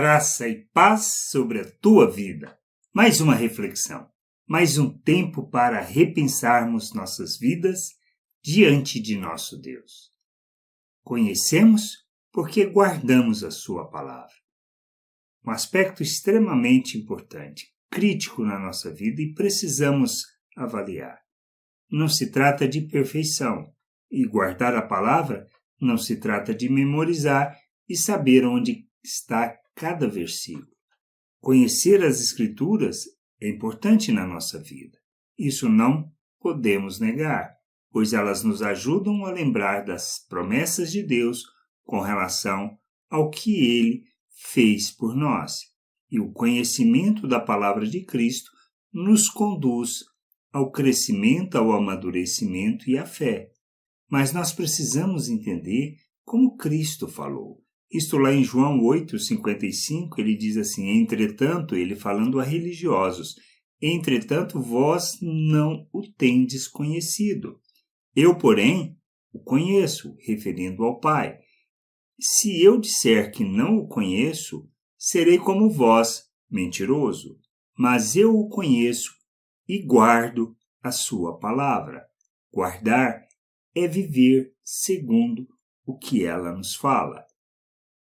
Graça e paz sobre a tua vida. Mais uma reflexão, mais um tempo para repensarmos nossas vidas diante de nosso Deus. Conhecemos porque guardamos a sua palavra. Um aspecto extremamente importante, crítico na nossa vida e precisamos avaliar. Não se trata de perfeição e guardar a palavra não se trata de memorizar e saber onde está cada versículo. Conhecer as Escrituras é importante na nossa vida. Isso não podemos negar, pois elas nos ajudam a lembrar das promessas de Deus com relação ao que Ele fez por nós. E o conhecimento da palavra de Cristo nos conduz ao crescimento, ao amadurecimento e à fé. Mas nós precisamos entender como Cristo falou. Isto lá em João 8,55, ele diz assim, entretanto, ele falando a religiosos, entretanto vós não o tendes conhecido. Eu, porém, o conheço, referindo ao Pai. Se eu disser que não o conheço, serei como vós, mentiroso, mas eu o conheço e guardo a sua palavra. Guardar é viver segundo o que ela nos fala.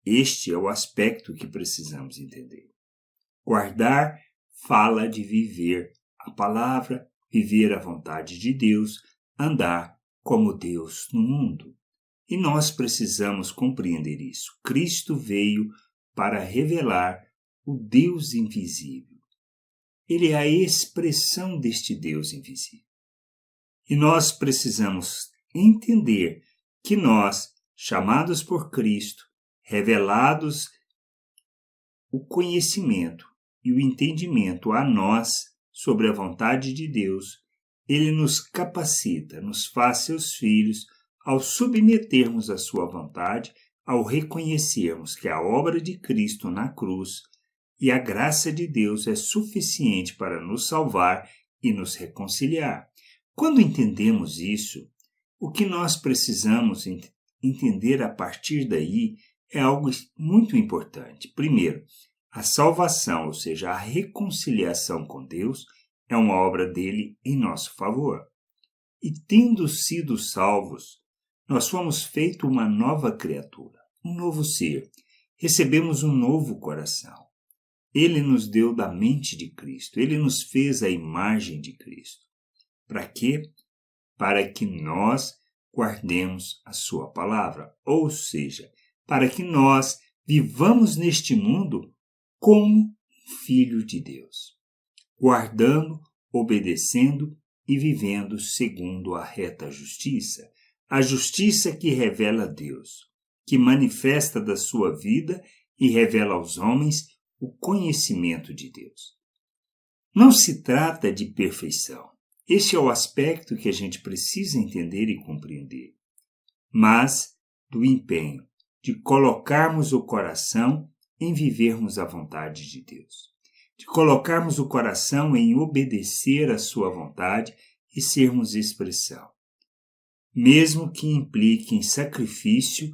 Este é o aspecto que precisamos entender. Guardar fala de viver a palavra, viver a vontade de Deus, andar como Deus no mundo. E nós precisamos compreender isso. Cristo veio para revelar o Deus invisível. Ele é a expressão deste Deus invisível. E nós precisamos entender que nós, chamados por Cristo, revelados o conhecimento e o entendimento a nós sobre a vontade de Deus, Ele nos capacita, nos faz seus filhos ao submetermos a sua vontade, ao reconhecermos que a obra de Cristo na cruz e a graça de Deus é suficiente para nos salvar e nos reconciliar. Quando entendemos isso, o que nós precisamos entender a partir daí é algo muito importante. Primeiro, a salvação, ou seja, a reconciliação com Deus, é uma obra dele em nosso favor. E tendo sido salvos, nós fomos feitos uma nova criatura, um novo ser. Recebemos um novo coração. Ele nos deu da mente de Cristo, ele nos fez a imagem de Cristo. Para quê? Para que nós guardemos a sua palavra, ou seja, para que nós vivamos neste mundo como filho de Deus, guardando, obedecendo e vivendo segundo a reta justiça, a justiça que revela Deus, que manifesta da sua vida e revela aos homens o conhecimento de Deus. Não se trata de perfeição. Este é o aspecto que a gente precisa entender e compreender, mas do empenho de colocarmos o coração em vivermos a vontade de Deus, de colocarmos o coração em obedecer à sua vontade e sermos expressão, mesmo que implique em sacrifício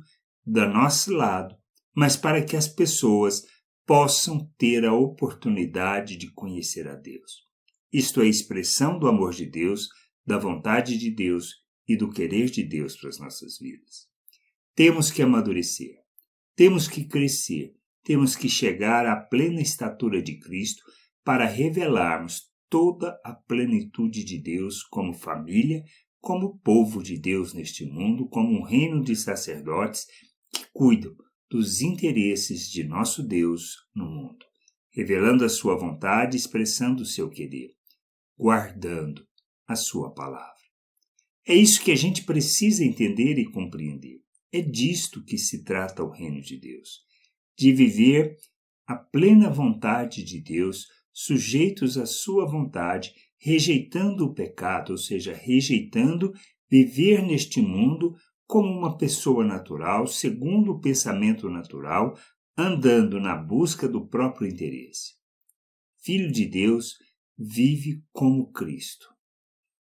do nosso lado, mas para que as pessoas possam ter a oportunidade de conhecer a Deus. Isto é a expressão do amor de Deus, da vontade de Deus e do querer de Deus para as nossas vidas. Temos que amadurecer, temos que crescer, temos que chegar à plena estatura de Cristo para revelarmos toda a plenitude de Deus como família, como povo de Deus neste mundo, como um reino de sacerdotes que cuidam dos interesses de nosso Deus no mundo, revelando a sua vontade, expressando o seu querer, guardando a sua palavra. É isso que a gente precisa entender e compreender. É disto que se trata o reino de Deus, de viver a plena vontade de Deus, sujeitos à sua vontade, rejeitando o pecado, ou seja, rejeitando viver neste mundo como uma pessoa natural, segundo o pensamento natural, andando na busca do próprio interesse. Filho de Deus vive como Cristo.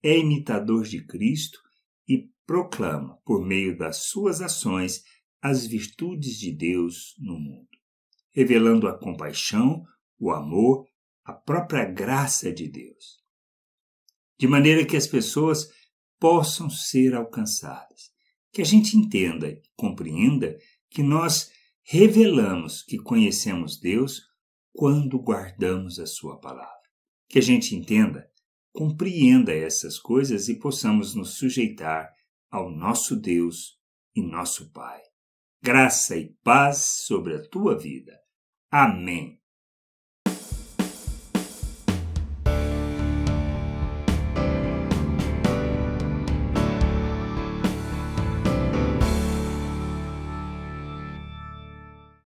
É imitador de Cristo e proclama, por meio das suas ações, as virtudes de Deus no mundo. revelando a compaixão, o amor, a própria graça de Deus, de maneira que as pessoas possam ser alcançadas. Que a gente entenda e compreenda que nós revelamos que conhecemos Deus quando guardamos a sua palavra. Que a gente entenda, compreenda essas coisas e possamos nos sujeitar ao nosso Deus e nosso Pai. Graça e paz sobre a tua vida. Amém.